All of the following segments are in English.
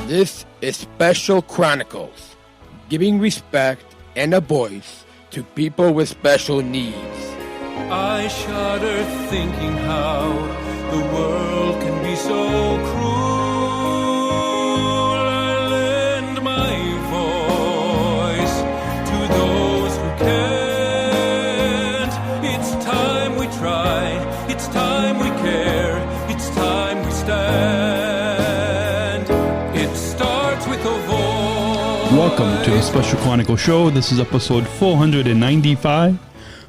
This is Special Chronicles, giving respect and a voice to people with special needs. I shudder thinking how the world can be so cruel. I lend my voice to those who can't. It's time we try, it's time we care, it's time we stand. It starts with a voice. Welcome to the Special Chronicles Show. This is episode 495.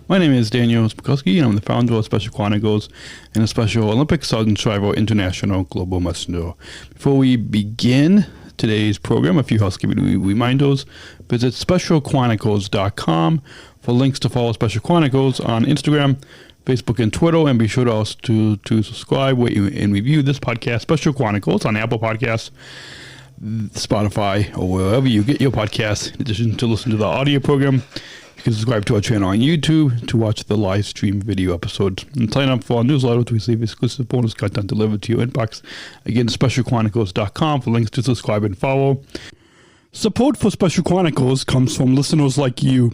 My name is Daniel Spikowski, and I'm the founder of Special Chronicles and the Special Olympic Sergeant Shriver International Global Messenger. Before we begin today's program, a few housekeeping reminders. Visit specialchronicles.com for links to follow Special Chronicles on Instagram, Facebook, and Twitter, and be sure to also to subscribe, rate, and review this podcast, Special Chronicles, on Apple Podcasts, Spotify, or wherever you get your podcasts. In addition to listen to the audio program, you can subscribe to our channel on YouTube to watch the live stream video episodes and sign up for our newsletter to receive exclusive bonus content delivered to your inbox. Again, specialchronicles.com for links to subscribe and follow. Support for Special Chronicles comes from listeners like you.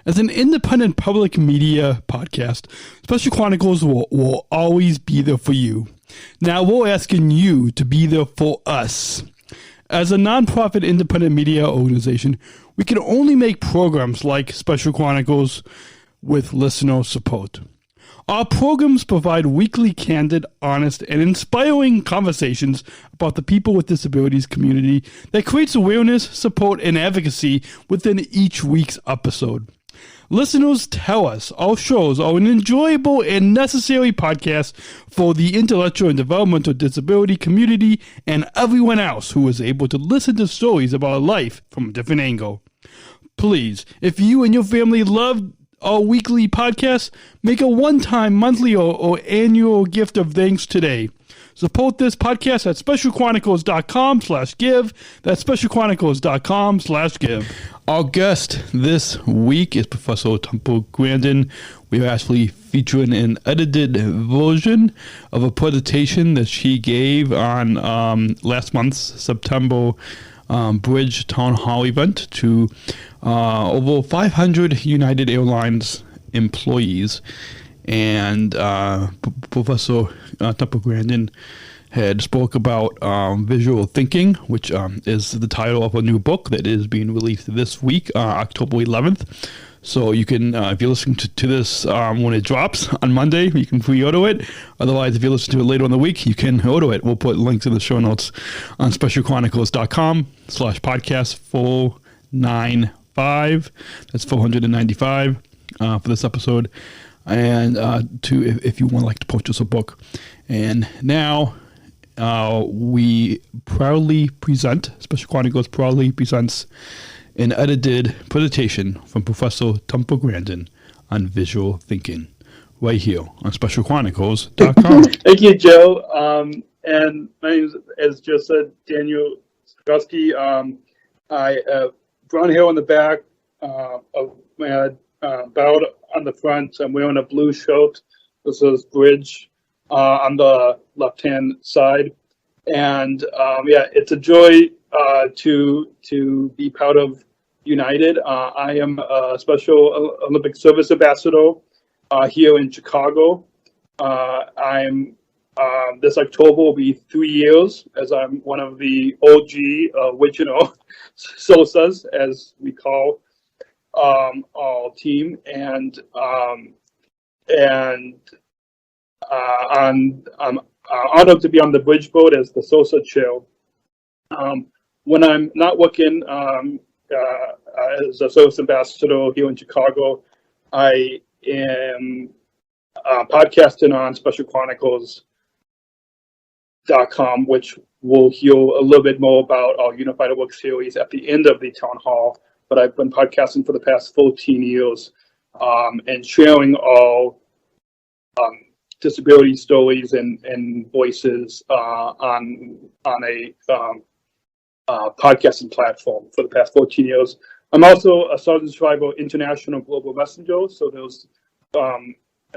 As an independent public media podcast, Special Chronicles will always be there for you. Now we're asking you to be there for us. As a nonprofit independent media organization, we can only make programs like Special Chronicles with listener support. Our programs provide weekly, candid, honest, and inspiring conversations about the people with disabilities community that creates awareness, support, and advocacy within each week's episode. Listeners tell us our shows are an enjoyable and necessary podcast for the intellectual and developmental disability community and everyone else who is able to listen to stories about life from a different angle. Please, if you and your family love our weekly podcast, make a one-time, monthly, or annual gift of thanks today. Support this podcast at specialchronicles.com/give. That's specialchronicles.com/give. Our guest this week is Professor Temple Grandin. We are actually featuring an edited version of a presentation that she gave on last month's September Bridge Town Hall event to over 500 United Airlines employees. And Professor Temple Grandin had spoke about visual thinking, which is the title of a new book that is being released this week, October 11th. So you can, if you're listening to this when it drops on Monday, you can pre-order it. Otherwise, if you listen to it later in the week, you can order it. We'll put links in the show notes on specialchronicles.com/podcast 495. That's 495 for this episode. And if you would like to purchase a book. And now we proudly present, Special Chronicles proudly presents an edited presentation from Professor Temple Grandin on visual thinking, right here on specialchronicles.com. Thank you, Joe. And my name is, as Joe said, Daniel Spikowski. I brown hair on the back of my head, bowed on the front. I'm wearing a blue shirt. This is Bridge on the left-hand side. And it's a joy to be part of United. I am a Special Olympic Service Ambassador here in Chicago. I'm this October will be 3 years as I'm one of the OG original SOSAs, as we call our team, and I'm honored to be on the bridge board as the SOSA chair. When I'm not working as a service ambassador here in Chicago, I am podcasting on specialchronicles.com, which we'll hear a little bit more about our Unified at Work series at the end of the town hall. But I've been podcasting for the past 14 years and sharing all disability stories and voices on a podcasting platform for the past 14 years. I'm also a Sergeant Shriver International Global Messenger, so there's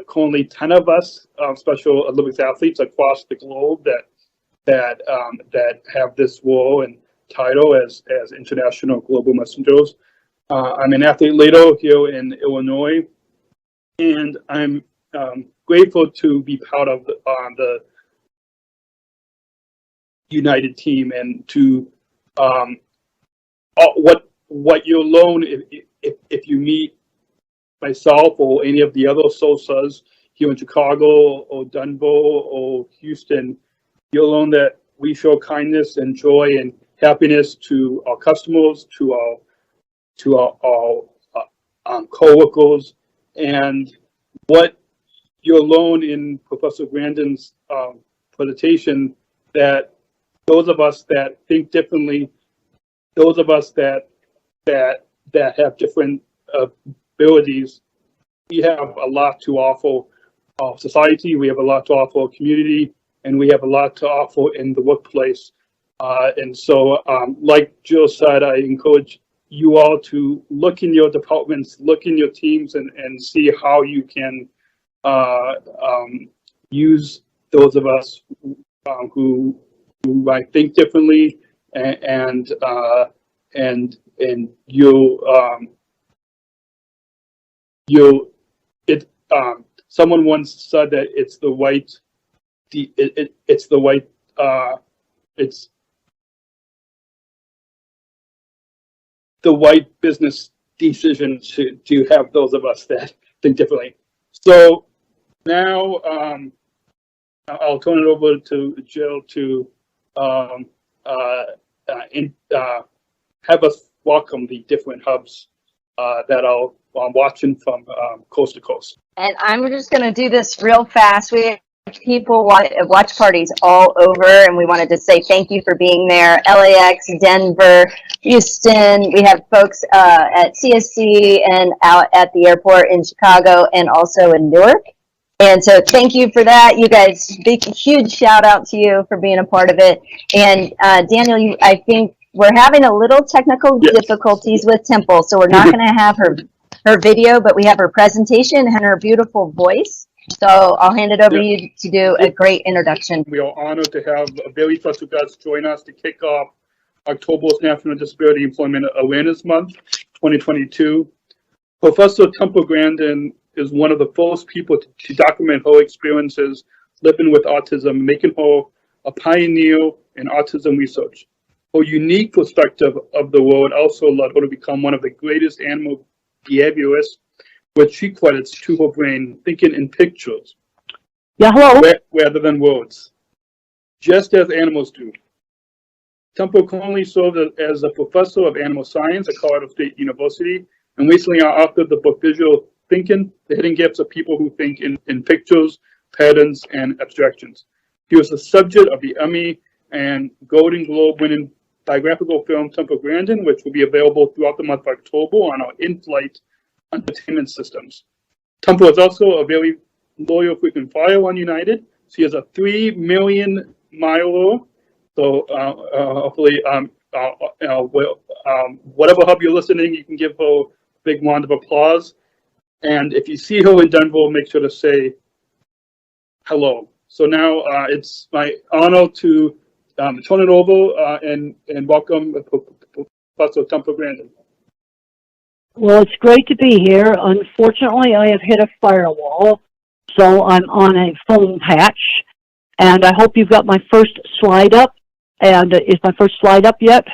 currently 10 of us Special Olympics athletes across the globe that have this role, and title as International Global Messengers. I'm an athlete leader here in Illinois, and I'm grateful to be part of the United team, and to what you'll learn if you meet myself or any of the other SOSAs here in Chicago or Denver or Houston. You'll learn that we show kindness and joy and happiness to our customers, to our co-workers, and what you'll learn in Professor Grandin's presentation, that those of us that think differently, those of us that have different abilities, we have a lot to offer our society, we have a lot to offer our community, and we have a lot to offer in the workplace. And so, like Jill said, I encourage you all to look in your departments, look in your teams, and see how you can use those of us who might think differently, and someone once said that it's the right business decision to have those of us that think differently. So now I'll turn it over to Jill to have us welcome the different hubs that I'm watching from coast to coast. And I'm just going to do this real fast. We have people watch parties all over, and we wanted to say thank you for being there. LAX, Denver, Houston. We have folks at CSC and out at the airport in Chicago and also in Newark. And so thank you for that. You guys, huge shout out to you for being a part of it. And Daniel, I think we're having a little technical difficulties with Temple, so we're not going to have her video, but we have her presentation and her beautiful voice. So I'll hand it over to you to do a great introduction. We are honored to have a very special guest join us to kick off October's National Disability Employment Awareness Month 2022. Professor Temple Grandin is one of the first people to document her experiences living with autism, making her a pioneer in autism research. Her unique perspective of the world also led her to become one of the greatest animal behaviorists, which she credits to her brain thinking in pictures rather than words, just as animals do. Temple currently serves as a professor of animal science at Colorado State University, and recently authored the book Visual Thinking, The Hidden Gifts of People Who Think in Pictures, Patterns, and Abstractions. He was the subject of the Emmy and Golden Globe winning biographical film Temple Grandin, which will be available throughout the month of October on our in-flight entertainment systems. Temple is also a very loyal frequent flyer on United. She is a 3 million miler. So hopefully, whatever hub you're listening, you can give her a big round of applause. And if you see her in Denver, make sure to say hello. So now it's my honor to turn it over and welcome Professor Temple Grandin. Well, it's great to be here. Unfortunately, I have hit a firewall, so I'm on a foam patch. And I hope you've got my first slide up. And is my first slide up yet?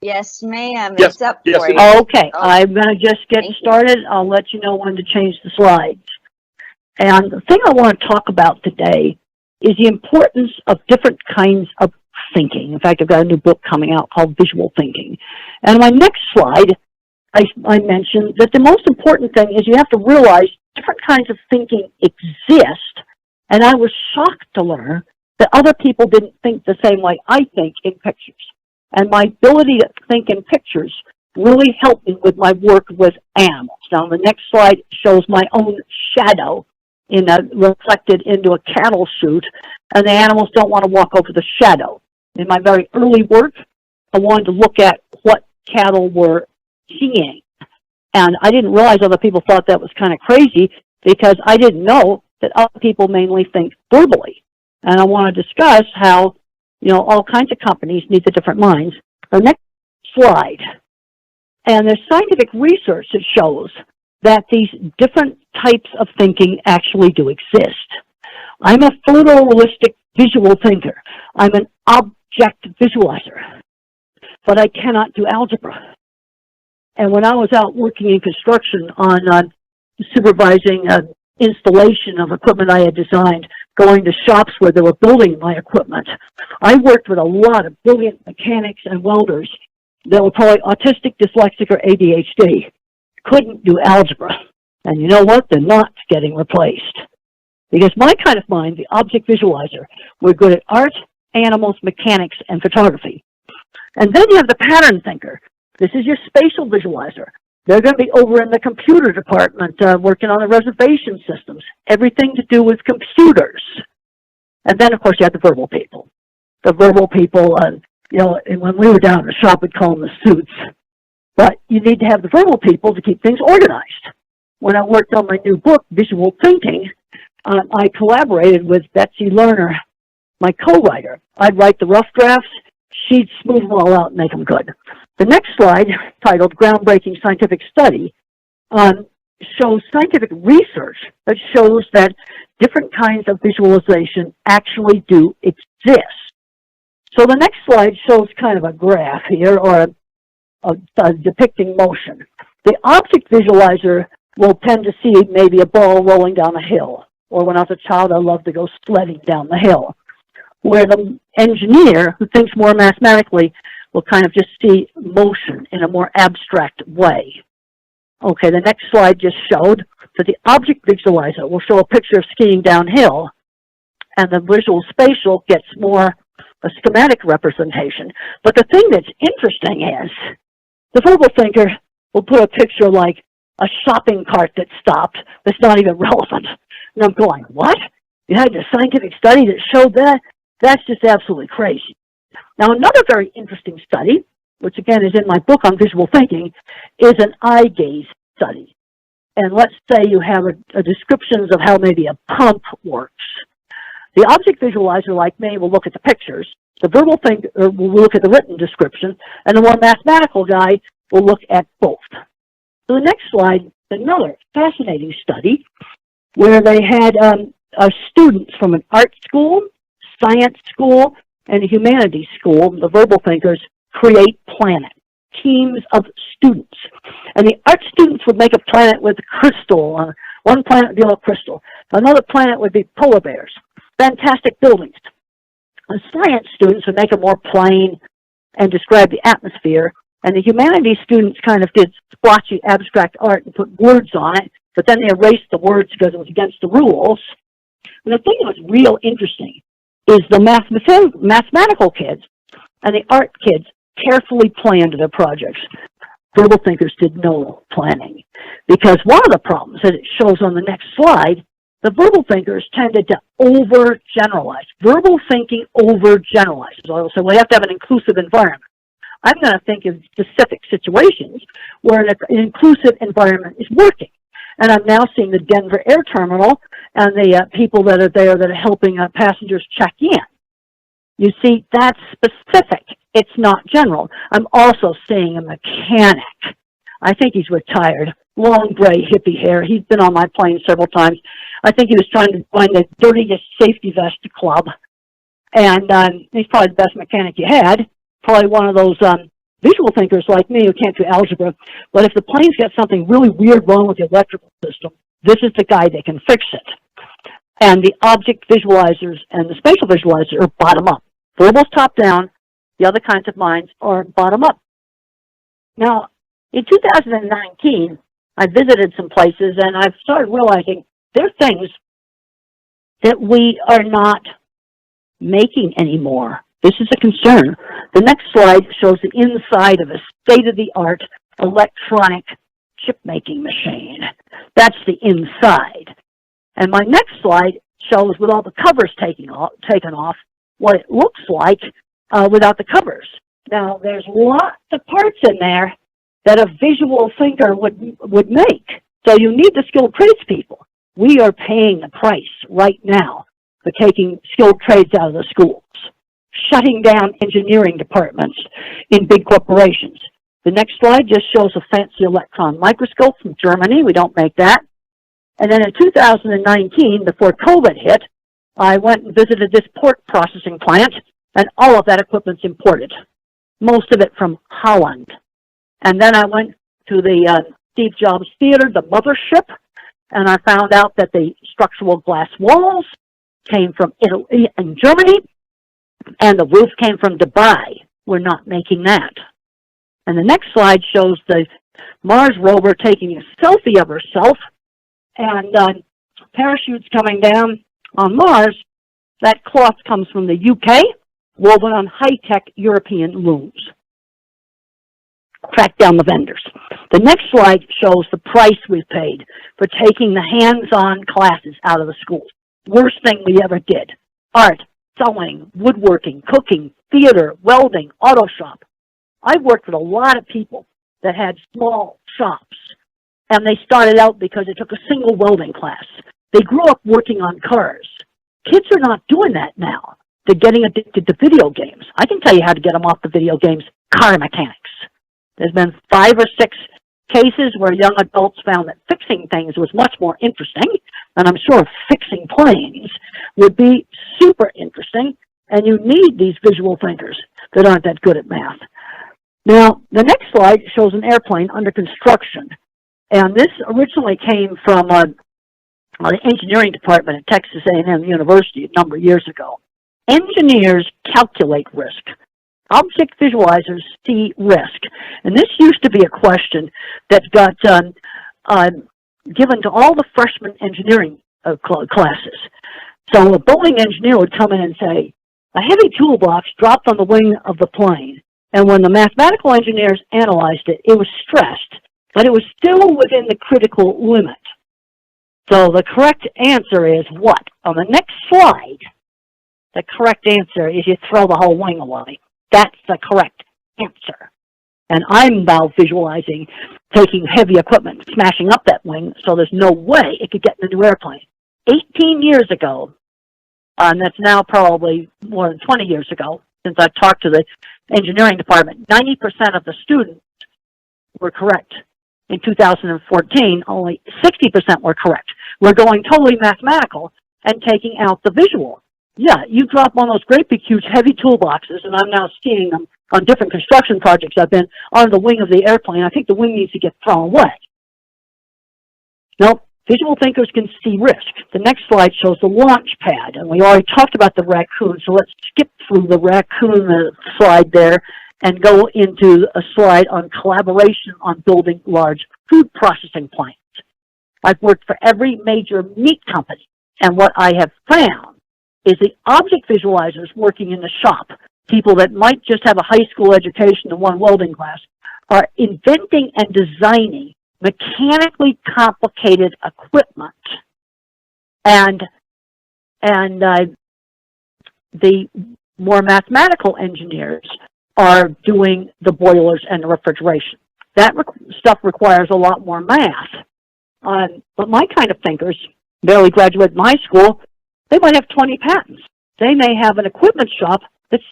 Yes, ma'am. Yes. It's up Yes, for you. Okay, I'm going to just get started. I'll let you know when to change the slides. And the thing I want to talk about today is the importance of different kinds of thinking. In fact, I've got a new book coming out called Visual Thinking. And my next slide, I mentioned that the most important thing is you have to realize different kinds of thinking exist. And I was shocked to learn that other people didn't think the same way I think in pictures. And my ability to think in pictures really helped me with my work with animals. Now, the next slide shows my own shadow reflected into a cattle chute, and the animals don't want to walk over the shadow. In my very early work, I wanted to look at what cattle were seeing. And I didn't realize other people thought that was kind of crazy, because I didn't know that other people mainly think verbally. And I want to discuss how all kinds of companies need the different minds. The next slide. And there's scientific research that shows that these different types of thinking actually do exist. I'm a photorealistic visual thinker. I'm an object visualizer, but I cannot do algebra. And when I was out working in construction on supervising installation of equipment I had designed, going to shops where they were building my equipment, I worked with a lot of brilliant mechanics and welders that were probably autistic, dyslexic, or ADHD. Couldn't do algebra. And you know what? They're not getting replaced. Because my kind of mind, the object visualizer, we're good at art, animals, mechanics, and photography. And then you have the pattern thinker. This is your spatial visualizer. They're going to be over in the computer department working on the reservation systems. Everything to do with computers. And then, of course, you have the verbal people. The verbal people, when we were down in the shop, we'd call them the suits. But you need to have the verbal people to keep things organized. When I worked on my new book, Visual Thinking, I collaborated with Betsy Lerner, my co-writer. I'd write the rough drafts. She'd smooth them all out and make them good. The next slide, titled Groundbreaking Scientific Study, shows scientific research that shows that different kinds of visualization actually do exist. So the next slide shows kind of a graph here, or a depicting motion. The object visualizer will tend to see maybe a ball rolling down a hill, or when I was a child, I loved to go sledding down the hill, where the engineer, who thinks more mathematically, will kind of just see motion in a more abstract way. Okay, the next slide just showed that the object visualizer will show a picture of skiing downhill, and the visual spatial gets more a schematic representation. But the thing that's interesting is the verbal thinker will put a picture like a shopping cart that stopped that's not even relevant. And I'm going, what? You had a scientific study that showed that? That's just absolutely crazy. Now, another very interesting study, which again is in my book on visual thinking, is an eye gaze study. And let's say you have a descriptions of how maybe a pump works. The object visualizer, like me, will look at the pictures. The verbal thinker will look at the written description, and the more mathematical guy will look at both. So the next slide, another fascinating study where they had students from an art school, science school, and a humanities school, the verbal thinkers, create planet, teams of students. And the art students would make a planet with crystal. One planet would be all crystal. Another planet would be polar bears. Fantastic buildings. The science students would make it more plain and describe the atmosphere. And the humanities students kind of did splotchy abstract art and put words on it, but then they erased the words because it was against the rules. And the thing that was real interesting is the mathematical kids and the art kids carefully planned their projects. Verbal thinkers did no planning. Because one of the problems that it shows on the next slide, the verbal thinkers tended to overgeneralize. Verbal thinking overgeneralizes. So we have to have an inclusive environment. I'm going to think of specific situations where an inclusive environment is working. And I'm now seeing the Denver Air Terminal and the people that are there that are helping passengers check in. You see, that's specific. It's not general. I'm also seeing a mechanic. I think he's retired. Long gray hippie hair. He's been on my plane several times. I think he was trying to find the dirtiest safety vest club. And he's probably the best mechanic you had. Probably one of those visual thinkers like me who can't do algebra. But if the plane's got something really weird wrong with the electrical system, this is the guy that can fix it. And the object visualizers and the spatial visualizer are bottom up. Verbal's top down. The other kinds of minds are bottom up. Now, in 2019, I visited some places and I've started realizing there are things that we are not making anymore. This is a concern. The next slide shows the inside of a state-of-the-art electronic chip-making machine. That's the inside. And my next slide shows, with all the covers taken off, what it looks like without the covers. Now, there's lots of parts in there that a visual thinker would make. So you need the skilled tradespeople. We are paying the price right now for taking skilled trades out of the schools. shutting down engineering departments in big corporations. The next slide just shows a fancy electron microscope from Germany. We don't make that. And then in 2019, before COVID hit, I went and visited this pork processing plant, and all of that equipment's imported, most of it from Holland. And then I went to the Steve Jobs Theater, the mothership, and I found out that the structural glass walls came from Italy and Germany, and the roof came from Dubai. We're not making that. And the next slide shows the Mars rover taking a selfie of herself, and parachutes coming down on Mars. That cloth comes from the UK, woven on high-tech European looms. Track down the vendors. The next slide shows the price we paid for taking the hands-on classes out of the schools. Worst thing we ever did. Art, sewing, woodworking, cooking, theater, welding, auto shop. I've worked with a lot of people that had small shops, and they started out because it took a single welding class. They grew up working on cars. Kids are not doing that now. They're getting addicted to video games. I can tell you how to get them off the video games. Car mechanics. There's been 5 or 6 cases where young adults found that fixing things was much more interesting, and I'm sure fixing planes would be super interesting, and you need these visual thinkers that aren't that good at math. Now, the next slide shows an airplane under construction, and this originally came from the engineering department at Texas A&M University a number of years ago. Engineers calculate risk. Object visualizers see risk. And this used to be a question that got given to all the freshman engineering classes. So a Boeing engineer would come in and say, a heavy toolbox dropped on the wing of the plane. And when the mathematical engineers analyzed it, it was stressed, but it was still within the critical limit. So the correct answer is what? On the next slide, the correct answer is you throw the whole wing away. That's the correct answer. And I'm now visualizing taking heavy equipment, smashing up that wing, so there's no way it could get in a new airplane. 18 years ago, and that's now probably more than 20 years ago, since I've talked to the engineering department, 90% of the students were correct. In 2014, only 60% were correct. We're going totally mathematical and taking out the visual. Yeah, you drop one of those great big huge heavy toolboxes, and I'm now seeing them on different construction projects I've been on the wing of the airplane. I think the wing needs to get thrown away. Nope, visual thinkers can see risk. The next slide shows the launch pad, and we already talked about the raccoon, so let's skip through the raccoon slide there and go into a slide on collaboration on building large food processing plants. I've worked for every major meat company, and what I have found is the object visualizers working in the shop, people that might just have a high school education and one welding class, are inventing and designing mechanically complicated equipment. And the more mathematical engineers are doing the boilers and the refrigeration. That stuff requires a lot more math. But my kind of thinkers, barely graduated my school, they might have 20 patents. They may have an equipment shop that's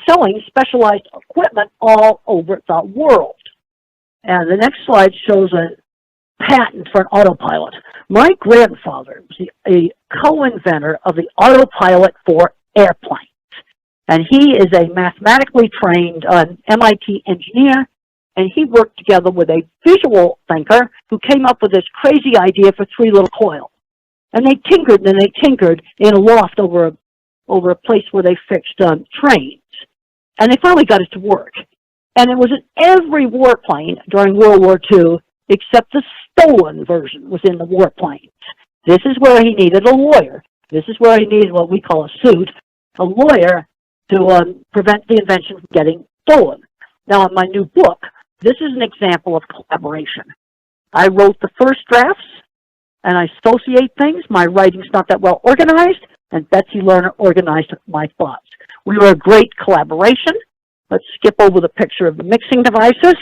selling specialized equipment all over the world. And the next slide shows a patent for an autopilot. My grandfather was a co-inventor of the autopilot for airplanes. And he is a mathematically trained MIT engineer, and he worked together with a visual thinker who came up with this crazy idea for 3 little coils. And they tinkered and they tinkered in a loft over a place where they fixed trains. And they finally got it to work. And it was in every warplane during World War II, except the stolen version was in the warplanes. This is where he needed a lawyer. This is where he needed what we call a suit, a lawyer to prevent the invention from getting stolen. Now, in my new book, this is an example of collaboration. I wrote the first drafts, and I associate things. My writing's not that well organized, and Betsy Lerner organized my thoughts. We were a great collaboration. Let's skip over the picture of the mixing devices.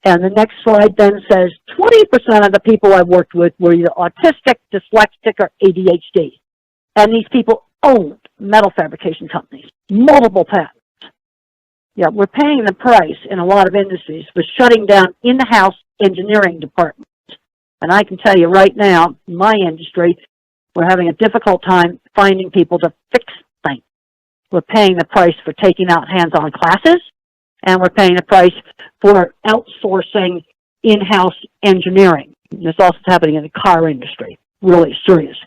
And the next slide then says 20% of the people I worked with were either autistic, dyslexic, or ADHD. And these people owned metal fabrication companies, multiple patents. Yeah, we're paying the price in a lot of industries for shutting down in-house engineering departments. And I can tell you right now, in my industry, we're having a difficult time finding people to fix things. We're paying the price for taking out hands-on classes, and we're paying the price for outsourcing in-house engineering. And this also is happening in the car industry. Really serious.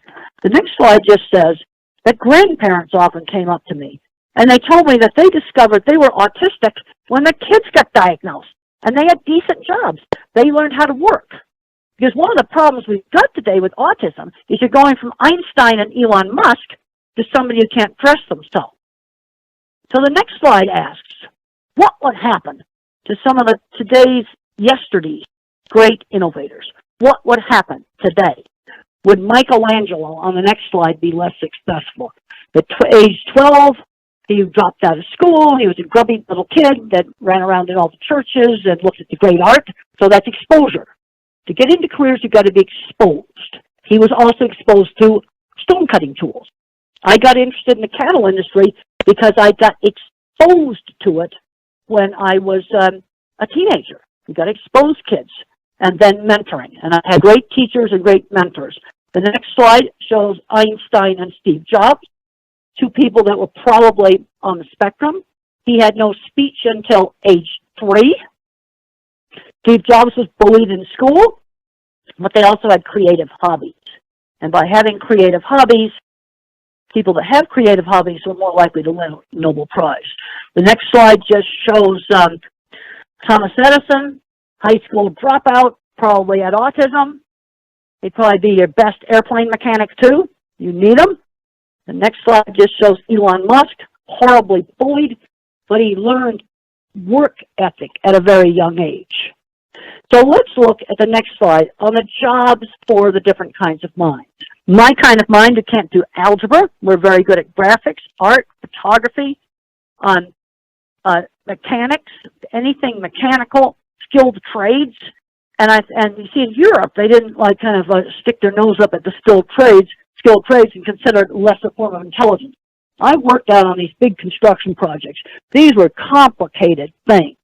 The next slide just says that grandparents often came up to me, and they told me that they discovered they were autistic when their kids got diagnosed, and they had decent jobs. They learned how to work. Because one of the problems we've got today with autism is you're going from Einstein and Elon Musk to somebody who can't dress themselves. So the next slide asks, what would happen to some of yesterday's great innovators? What would happen today? Would Michelangelo, on the next slide, be less successful? At age 12, he dropped out of school. He was a grubby little kid that ran around in all the churches and looked at the great art. So that's exposure. To get into careers, you've got to be exposed. He was also exposed to stone cutting tools. I got interested in the cattle industry because I got exposed to it when I was a teenager. We got exposed kids, and then mentoring. And I had great teachers and great mentors. The next slide shows Einstein and Steve Jobs, two people that were probably on the spectrum. He had no speech until age 3. Steve Jobs was bullied in school, but they also had creative hobbies. And by having creative hobbies, people that have creative hobbies are more likely to win a Nobel Prize. The next slide just shows Thomas Edison, high school dropout, probably had autism. He'd probably be your best airplane mechanic too. You need him. The next slide just shows Elon Musk, horribly bullied, but he learned work ethic at a very young age. So let's look at the next slide on the jobs for the different kinds of minds. My kind of mind who can't do algebra. We're very good at graphics, art, photography, mechanics, anything mechanical, skilled trades. And you see in Europe, they didn't stick their nose up at the skilled trades and consider it less a form of intelligence. I worked out on these big construction projects. These were complicated things.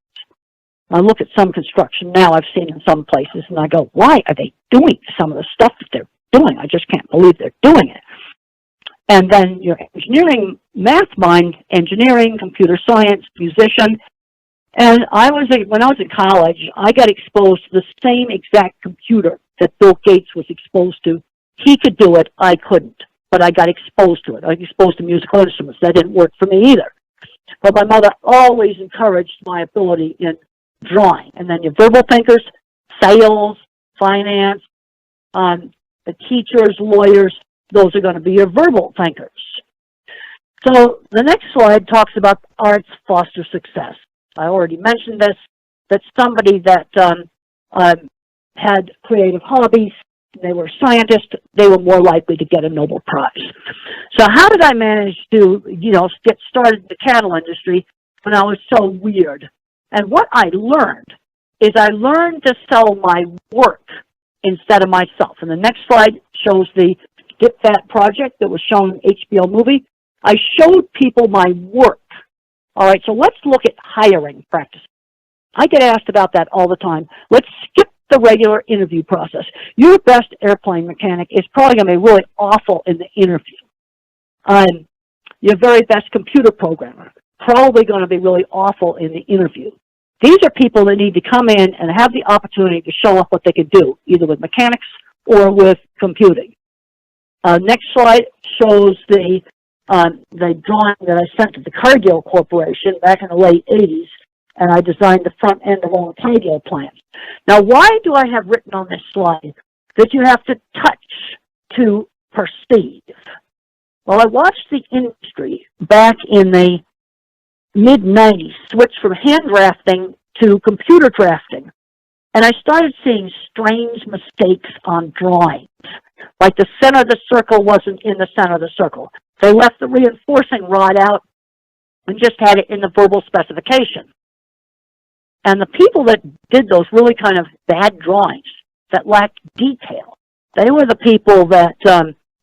I look at some construction now I've seen in some places, and I go, why are they doing some of the stuff that they're doing? I just can't believe they're doing it. And then your engineering, math mind, engineering, computer science, musician. And when I was in college, I got exposed to the same exact computer that Bill Gates was exposed to. He could do it, I couldn't. But I got exposed to it. I got exposed to musical instruments. That didn't work for me either. But my mother always encouraged my ability in drawing. And then your verbal thinkers, sales, finance, the teachers, lawyers, those are going to be your verbal thinkers. So the next slide talks about arts foster success. I already mentioned this, that somebody that had creative hobbies, they were scientists, they were more likely to get a Nobel Prize. So how did I manage to, get started in the cattle industry when I was so weird? And what I learned is I learned to sell my work instead of myself. And the next slide shows the Get Fat project that was shown in HBO movie. I showed people my work. All right, so let's look at hiring practices. I get asked about that all the time. Let's skip the regular interview process. Your best airplane mechanic is probably going to be really awful in the interview. Your very best computer programmer, probably going to be really awful in the interview. These are people that need to come in and have the opportunity to show off what they can do, either with mechanics or with computing. Next slide shows the drawing that I sent to the Cargill Corporation back in the late 80s, and I designed the front end of all the Cargill plants. Now, why do I have written on this slide that you have to touch to perceive? Well, I watched the industry back in the mid-90s switch from hand drafting to computer drafting, and I started seeing strange mistakes on drawings. Like the center of the circle wasn't in the center of the circle. They left the reinforcing rod out and just had it in the verbal specification. And the people that did those really kind of bad drawings that lacked detail, they were the people that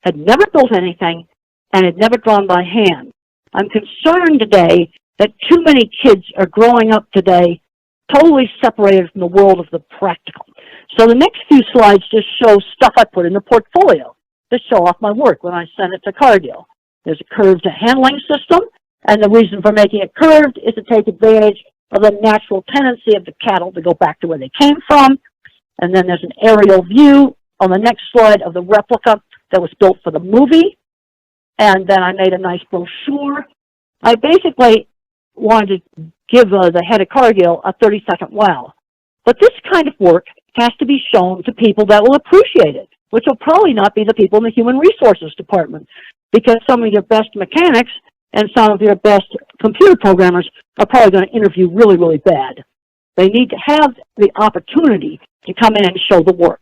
had never built anything and had never drawn by hand. I'm concerned today that too many kids are growing up today totally separated from the world of the practical. So the next few slides just show stuff I put in the portfolio to show off my work when I send it to Cargill. There's a curved handling system, and the reason for making it curved is to take advantage of the natural tendency of the cattle to go back to where they came from. And then there's an aerial view on the next slide of the replica that was built for the movie. And then I made a nice brochure. I basically wanted to give the head of Cargill a 30-second wow. But this kind of work has to be shown to people that will appreciate it, which will probably not be the people in the Human Resources Department, because some of your best mechanics and some of your best computer programmers are probably going to interview really, really bad. They need to have the opportunity to come in and show the work.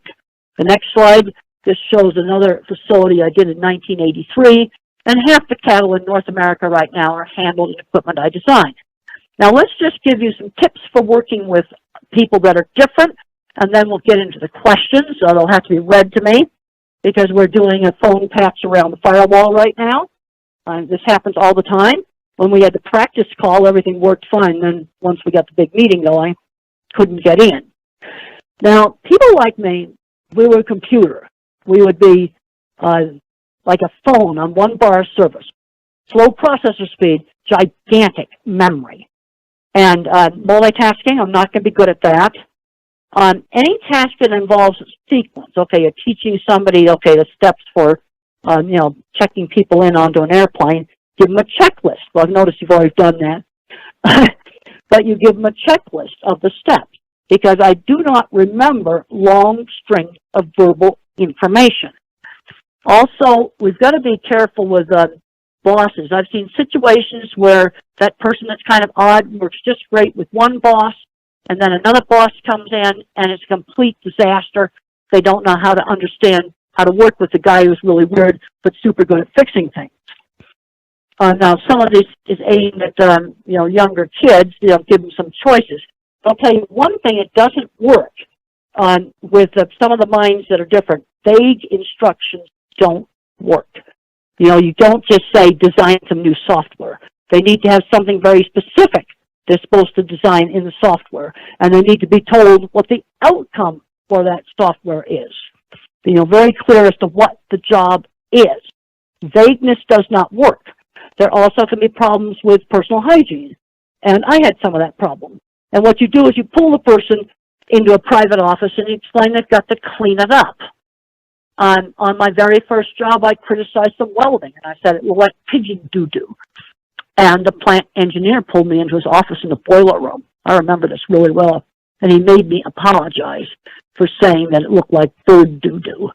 The next slide, this shows another facility I did in 1983, and half the cattle in North America right now are handled in equipment I designed. Now let's just give you some tips for working with people that are different, and then we'll get into the questions. So they'll have to be read to me, because we're doing a phone patch around the firewall right now. This happens all the time. When we had the practice call, everything worked fine. Then once we got the big meeting going, couldn't get in. Now, people like me, we were a computer. We would be like a phone on one bar of service. Slow processor speed, gigantic memory. And multitasking, I'm not going to be good at that. Any task that involves sequence, okay, you're teaching somebody, okay, the steps for, checking people in onto an airplane, give them a checklist. Well, I've noticed you've already done that. But you give them a checklist of the steps, because I do not remember long strings of verbal information. Also, we've got to be careful with bosses. I've seen situations where that person that's kind of odd works just great with one boss, and then another boss comes in, and it's a complete disaster. They don't know how to understand how to work with the guy who's really weird but super good at fixing things. Now, some of this is aimed at younger kids. Give them some choices. I'll tell you one thing: it doesn't work with some of the minds that are different. Vague instructions don't work. You don't just say design some new software. They need to have something very specific they're supposed to design in the software, and they need to be told what the outcome for that software is. Very clear as to what the job is. Vagueness does not work. There also can be problems with personal hygiene, and I had some of that problem. And what you do is you pull the person into a private office and you explain they've got to clean it up. On my very first job, I criticized some welding, and I said it looked like pigeon doo-doo. And the plant engineer pulled me into his office in the boiler room. I remember this really well. And he made me apologize for saying that it looked like bird doo-doo.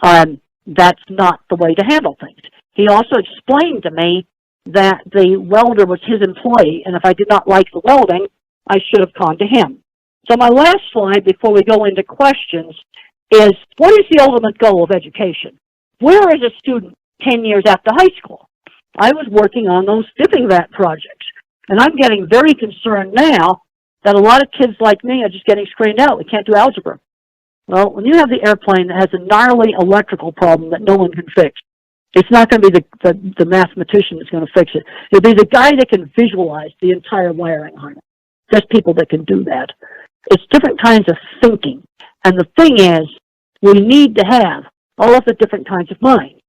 That's not the way to handle things. He also explained to me that the welder was his employee, and if I did not like the welding, I should have gone to him. So my last slide before we go into questions is, what is the ultimate goal of education? Where is a student 10 years after high school? I was working on those dipping vat projects, and I'm getting very concerned now that a lot of kids like me are just getting screened out. We can't do algebra. Well, when you have the airplane that has a gnarly electrical problem that no one can fix, it's not going to be the mathematician that's going to fix it. It'll be the guy that can visualize the entire wiring harness. There's people that can do that. It's different kinds of thinking. And the thing is, we need to have all of the different kinds of minds.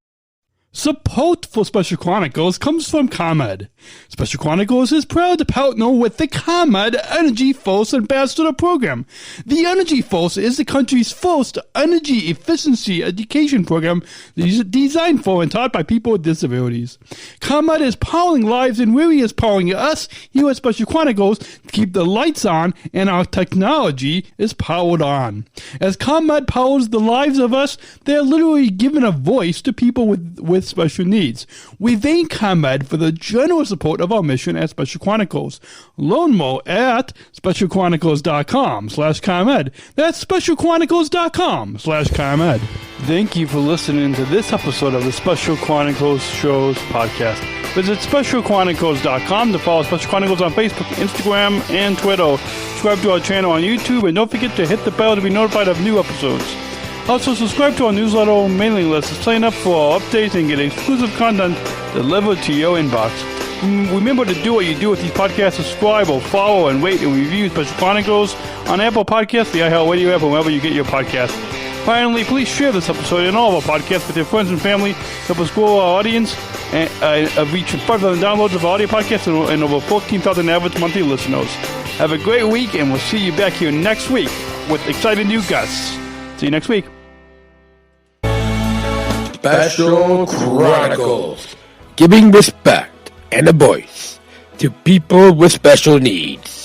Support for Special Chronicles comes from ComEd. Special Chronicles is proud to partner with the ComEd Energy Force Ambassador Program. The Energy Force is the country's first energy efficiency education program designed for and taught by people with disabilities. ComEd is powering lives, and really is powering us here at Special Chronicles to keep the lights on and our technology is powered on. As ComEd powers the lives of us, they're literally giving a voice to people with special needs. We thank ComEd for the generous support of our mission at Special Chronicles. Learn more at specialchronicles.com/ComEd. That's specialchronicles.com/ComEd. Thank you for listening to this episode of the Special Chronicles Shows podcast. Visit specialchronicles.com to follow Special Chronicles on Facebook, Instagram, and Twitter. Subscribe to our channel on YouTube, and don't forget to hit the bell to be notified of new episodes. Also, subscribe to our newsletter mailing list to sign up for our updates and get exclusive content delivered to your inbox. Remember to do what you do with these podcasts. Subscribe or follow and rate and review Special Chronicles on Apple Podcasts, the iHeartRadio app, or wherever you get your podcasts. Finally, please share this episode and all of our podcasts with your friends and family. Help us grow our audience and reach 5,000 downloads of our audio podcasts and over 14,000 average monthly listeners. Have a great week, and we'll see you back here next week with exciting new guests. See you next week. Special Chronicles, giving respect and a voice to people with special needs.